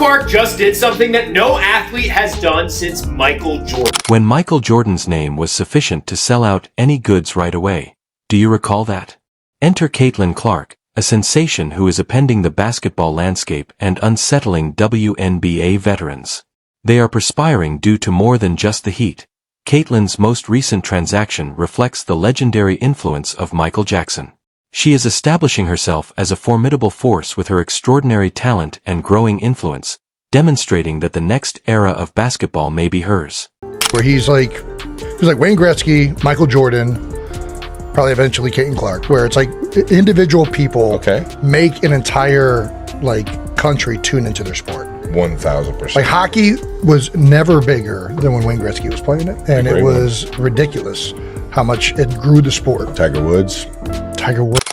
Clark just did something that no athlete has done since Michael Jordan. When Michael Jordan's name was sufficient to sell out any goods right away. Do you recall that? Enter Caitlin Clark, a sensation who is upending the basketball landscape and unsettling WNBA veterans. They are perspiring due to more than just the heat. Caitlin's most recent transaction reflects the legendary influence of Michael Jackson. She is establishing herself as a formidable force with her extraordinary talent and growing influence, demonstrating that the next era of basketball may be hers. Where he's like Wayne Gretzky, Michael Jordan, probably eventually Caitlin Clark, where it's like individual people make an entire country tune into their sport. 1,000%. Like hockey was never bigger than when Wayne Gretzky was playing it, and it was ridiculous how much it grew the sport. Tiger Woods.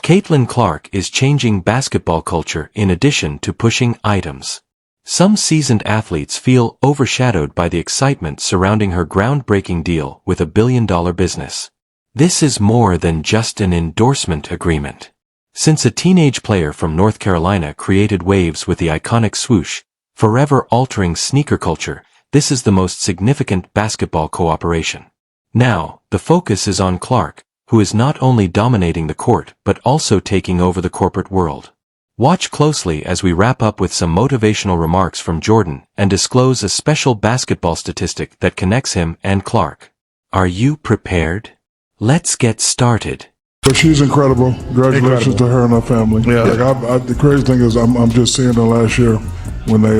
Caitlin Clark is changing basketball culture in addition to pushing items. Some seasoned athletes feel overshadowed by the excitement surrounding her groundbreaking deal with a billion-dollar business. This is more than just an endorsement agreement. Since a teenage player from North Carolina created waves with the iconic swoosh, forever altering sneaker culture, this is the most significant basketball cooperation. Now, the focus is on Clark, who is not only dominating the court but also taking over the corporate world. Watch closely as we wrap up with some motivational remarks from Jordan and disclose a special basketball statistic that connects him and Clark. Are you prepared? Let's get started. But she's incredible. Congratulations to her and her family. Yeah. The crazy thing is I'm just seeing her last year when they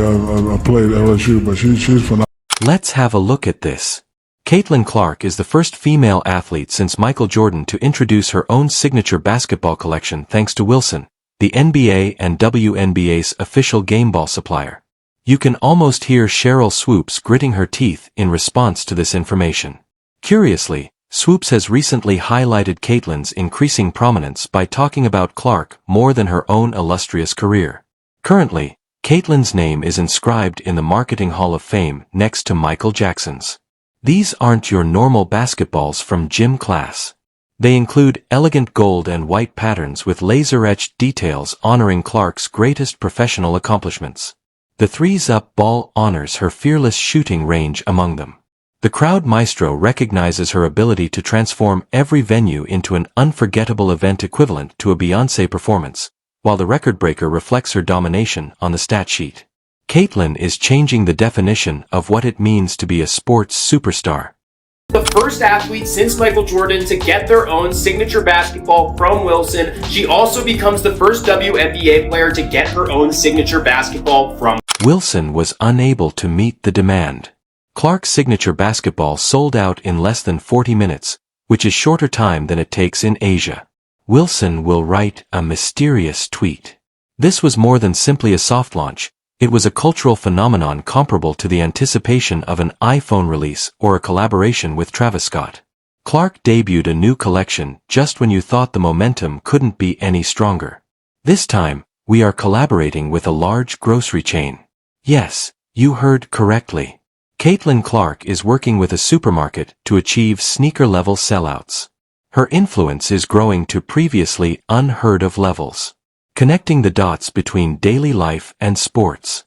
played LSU, but she's phenomenal. Let's have a look at this. Caitlin Clark is the first female athlete since Michael Jordan to introduce her own signature basketball collection thanks to Wilson, the NBA and WNBA's official game ball supplier. You can almost hear Cheryl Swoops gritting her teeth in response to this information. Curiously, Swoops has recently highlighted Caitlin's increasing prominence by talking about Clark more than her own illustrious career. Currently, Caitlin's name is inscribed in the Marketing Hall of Fame next to Michael Jackson's. These aren't your normal basketballs from gym class. They include elegant gold and white patterns with laser-etched details honoring Clark's greatest professional accomplishments. The threes-up ball honors her fearless shooting range among them. The crowd maestro recognizes her ability to transform every venue into an unforgettable event equivalent to a Beyoncé performance, while the record breaker reflects her domination on the stat sheet. Caitlin is changing the definition of what it means to be a sports superstar. The first athlete since Michael Jordan to get their own signature basketball from Wilson. She also becomes the first WNBA player to get her own signature basketball from Wilson was unable to meet the demand. Clark's signature basketball sold out in less than 40 minutes, which is shorter time than it takes in Asia. Wilson will write a mysterious tweet. This was more than simply a soft launch. It was a cultural phenomenon comparable to the anticipation of an iPhone release or a collaboration with Travis Scott. Clark debuted a new collection just when you thought the momentum couldn't be any stronger. This time, we are collaborating with a large grocery chain. Yes, you heard correctly. Caitlin Clark is working with a supermarket to achieve sneaker-level sellouts. Her influence is growing to previously unheard-of levels, connecting the dots between daily life and sports.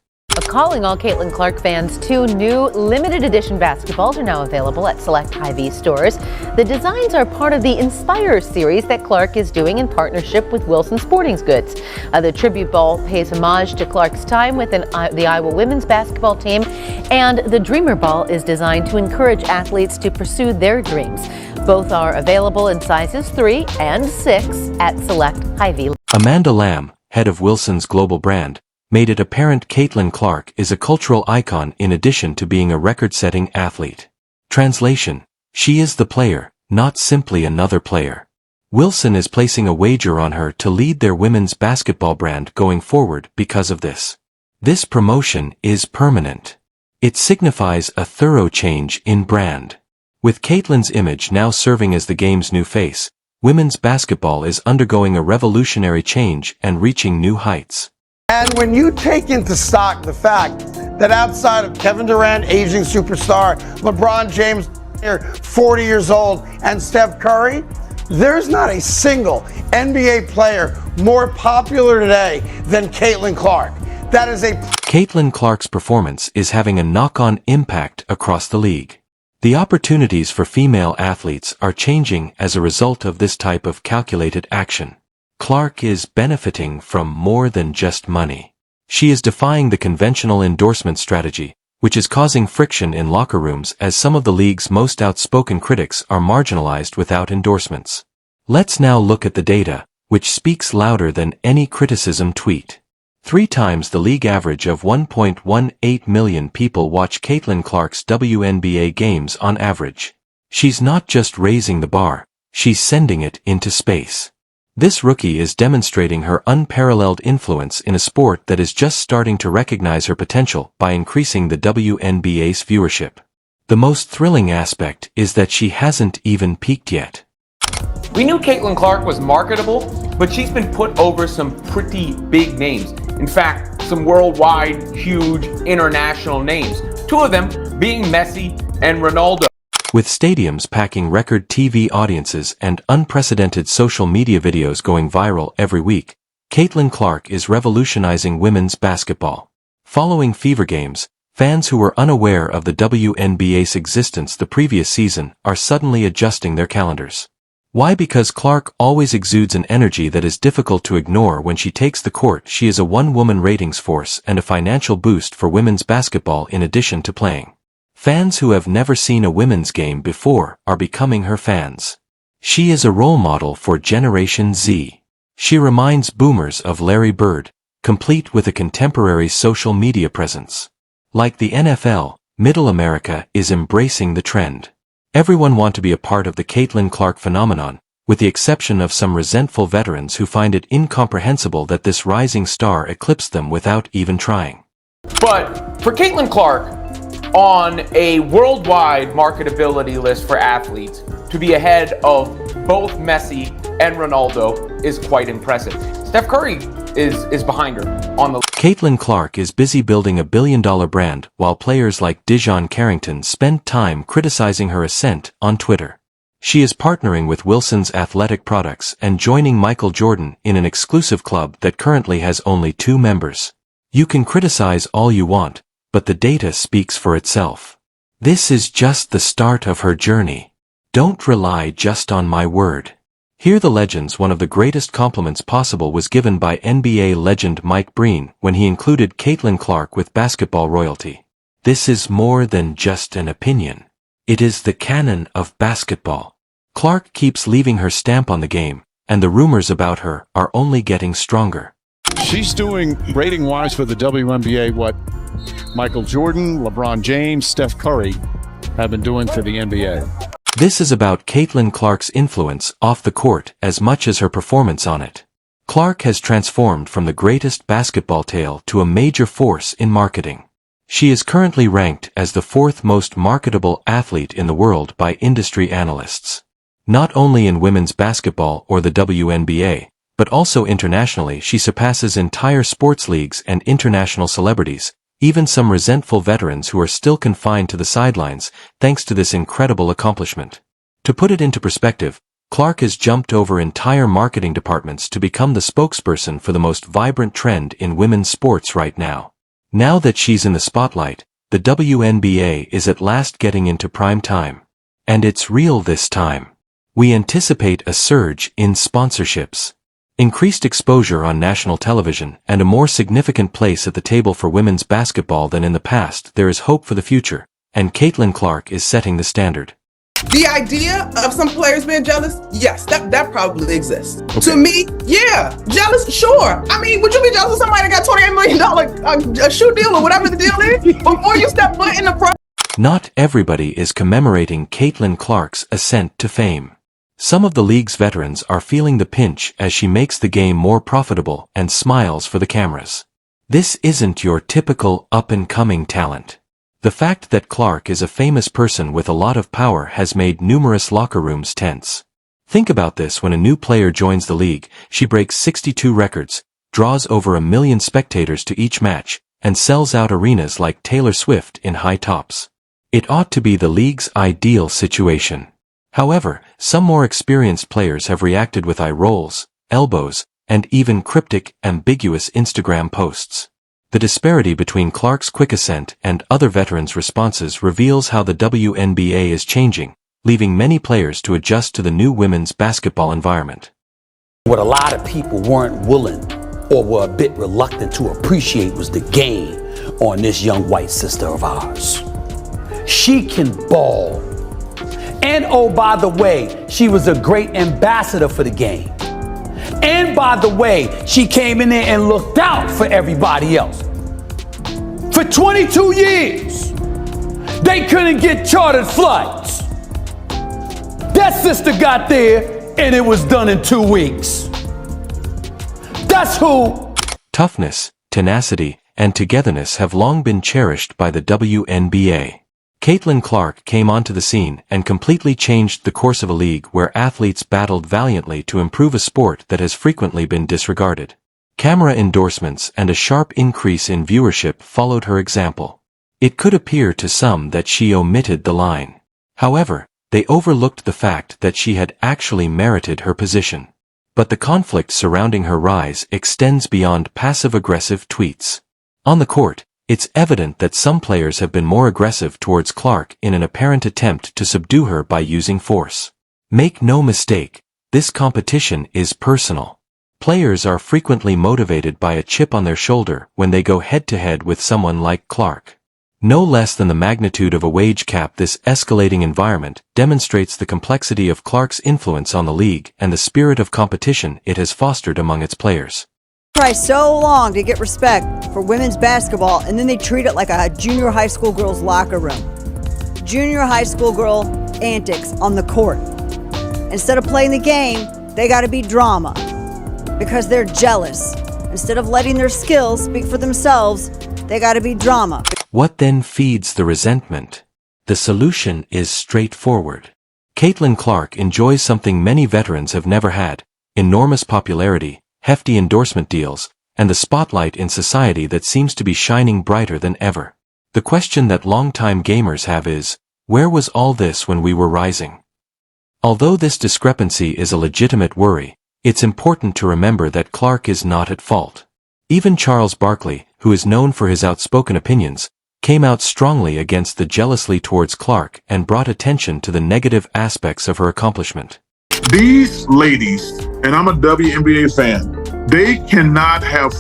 Calling all Caitlin Clark fans, 2 new limited edition basketballs are now available at select Hy-Vee stores. The designs are part of the Inspire series that Clark is doing in partnership with Wilson Sporting Goods. The tribute ball pays homage to Clark's time with the Iowa women's basketball team, and the Dreamer ball is designed to encourage athletes to pursue their dreams. Both are available in sizes 3 and 6 at select Hy-Vee. Amanda Lamb, head of Wilson's global brand, made it apparent Caitlin Clark is a cultural icon in addition to being a record-setting athlete. Translation: she is the player, not simply another player. Wilson is placing a wager on her to lead their women's basketball brand going forward because of this. This promotion is permanent. It signifies a thorough change in brand. With Caitlin's image now serving as the game's new face, women's basketball is undergoing a revolutionary change and reaching new heights. And when you take into stock the fact that outside of Kevin Durant, aging superstar, LeBron James, 40 years old, and Steph Curry, there's not a single NBA player more popular today than Caitlin Clark. That is a Caitlin Clark's performance is having a knock-on impact across the league. The opportunities for female athletes are changing as a result of this type of calculated action. Clark is benefiting from more than just money. She is defying the conventional endorsement strategy, which is causing friction in locker rooms as some of the league's most outspoken critics are marginalized without endorsements. Let's now look at the data, which speaks louder than any criticism tweet. 3 times the league average of 1.18 million people watch Caitlin Clark's WNBA games on average. She's not just raising the bar, she's sending it into space. This rookie is demonstrating her unparalleled influence in a sport that is just starting to recognize her potential by increasing the WNBA's viewership. The most thrilling aspect is that she hasn't even peaked yet. We knew Caitlin Clark was marketable, but she's been put over some pretty big names. In fact, some worldwide, huge, international names. 2 of them being Messi and Ronaldo. With stadiums packing record TV audiences and unprecedented social media videos going viral every week, Caitlin Clark is revolutionizing women's basketball. Following Fever games, fans who were unaware of the WNBA's existence the previous season are suddenly adjusting their calendars. Why? Because Clark always exudes an energy that is difficult to ignore when she takes the court. She is a one-woman ratings force and a financial boost for women's basketball in addition to playing. Fans who have never seen a women's game before are becoming her fans. She is a role model for Generation Z. She reminds boomers of Larry Bird, complete with a contemporary social media presence. Like the NFL, Middle America is embracing the trend. Everyone wants to be a part of the Caitlin Clark phenomenon, with the exception of some resentful veterans who find it incomprehensible that this rising star eclipsed them without even trying. But for Caitlin Clark, on a worldwide marketability list for athletes, to be ahead of both Messi and Ronaldo is quite impressive. Steph Curry is behind her on the list. Caitlin Clark is busy building a billion-dollar brand while players like Dijon Carrington spend time criticizing her ascent on Twitter. She is partnering with Wilson's athletic products and joining Michael Jordan in an exclusive club that currently has only 2 members. You can criticize all you want, but the data speaks for itself. This is just the start of her journey. Don't rely just on my word. Hear the legends. One of the greatest compliments possible was given by NBA legend Mike Breen when he included Caitlin Clark with basketball royalty. This is more than just an opinion. It is the canon of basketball. Clark keeps leaving her stamp on the game, and the rumors about her are only getting stronger. She's doing rating-wise for the WNBA what Michael Jordan, LeBron James, Steph Curry have been doing for the NBA. This is about Caitlin Clark's influence off the court as much as her performance on it. Clark has transformed from the greatest basketball tale to a major force in marketing. She is currently ranked as the 4th most marketable athlete in the world by industry analysts. Not only in women's basketball or the WNBA, but also internationally. She surpasses entire sports leagues and international celebrities, even some resentful veterans who are still confined to the sidelines, thanks to this incredible accomplishment. To put it into perspective, Clark has jumped over entire marketing departments to become the spokesperson for the most vibrant trend in women's sports right now. Now that she's in the spotlight, the WNBA is at last getting into prime time. And it's real this time. We anticipate a surge in sponsorships, increased exposure on national television, and a more significant place at the table for women's basketball than in the past. There is hope for the future, and Caitlin Clark is setting the standard. The idea of some players being jealous, yes, that probably exists. Okay. To me, yeah, jealous, sure. I mean, would you be jealous of somebody that got $28 million a shoe deal or whatever the deal is before you step foot in the pro? Not everybody is commemorating Caitlin Clark's ascent to fame. Some of the league's veterans are feeling the pinch as she makes the game more profitable and smiles for the cameras. This isn't your typical up-and-coming talent. The fact that Clark is a famous person with a lot of power has made numerous locker rooms tense. Think about this: when a new player joins the league, she breaks 62 records, draws over 1 million spectators to each match, and sells out arenas like Taylor Swift in high tops. It ought to be the league's ideal situation. However, some more experienced players have reacted with eye rolls, elbows, and even cryptic, ambiguous Instagram posts. The disparity between Clark's quick ascent and other veterans' responses reveals how the WNBA is changing, leaving many players to adjust to the new women's basketball environment. What a lot of people weren't willing or were a bit reluctant to appreciate was the game on this young white sister of ours. She can ball. And oh, by the way, she was a great ambassador for the game. And by the way, she came in there and looked out for everybody else. For 22 years, they couldn't get chartered flights. That sister got there and it was done in 2 weeks. That's who. Toughness, tenacity, and togetherness have long been cherished by the WNBA. Caitlin Clark came onto the scene and completely changed the course of a league where athletes battled valiantly to improve a sport that has frequently been disregarded. Camera endorsements and a sharp increase in viewership followed her example. It could appear to some that she omitted the line. However, they overlooked the fact that she had actually merited her position. But the conflict surrounding her rise extends beyond passive-aggressive tweets. On the court, it's evident that some players have been more aggressive towards Clark in an apparent attempt to subdue her by using force. Make no mistake, this competition is personal. Players are frequently motivated by a chip on their shoulder when they go head-to-head with someone like Clark. No less than the magnitude of a wage cap, this escalating environment demonstrates the complexity of Clark's influence on the league and the spirit of competition it has fostered among its players. Try so long to get respect for women's basketball, and then they treat it like a junior high school girl's locker room. Junior high school girl antics on the court. Instead of playing the game, they gotta be drama because they're jealous. Instead of letting their skills speak for themselves, they gotta be drama. What then feeds the resentment? The solution is straightforward. Caitlin Clark enjoys something many veterans have never had: enormous popularity, hefty endorsement deals, and the spotlight in society that seems to be shining brighter than ever. The question that longtime gamers have is, where was all this when we were rising? Although this discrepancy is a legitimate worry, it's important to remember that Clark is not at fault. Even Charles Barkley, who is known for his outspoken opinions, came out strongly against the jealousy towards Clark and brought attention to the negative aspects of her accomplishment. These ladies, and I'm a WNBA fan, they cannot have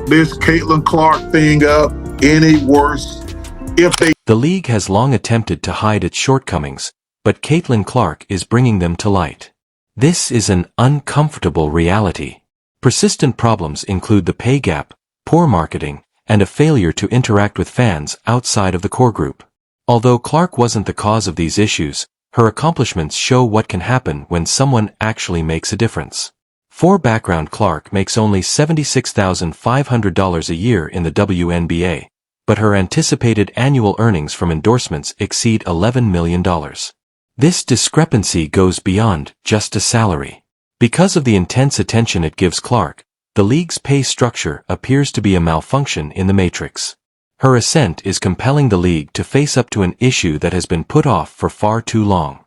this Caitlin Clark thing up any worse if they... The league has long attempted to hide its shortcomings, but Caitlin Clark is bringing them to light. This is an uncomfortable reality. Persistent problems include the pay gap, poor marketing, and a failure to interact with fans outside of the core group. Although Clark wasn't the cause of these issues, her accomplishments show what can happen when someone actually makes a difference. For background, Clark makes only $76,500 a year in the WNBA, but her anticipated annual earnings from endorsements exceed $11 million. This discrepancy goes beyond just a salary. Because of the intense attention it gives Clark, the league's pay structure appears to be a malfunction in the matrix. Her ascent is compelling the league to face up to an issue that has been put off for far too long.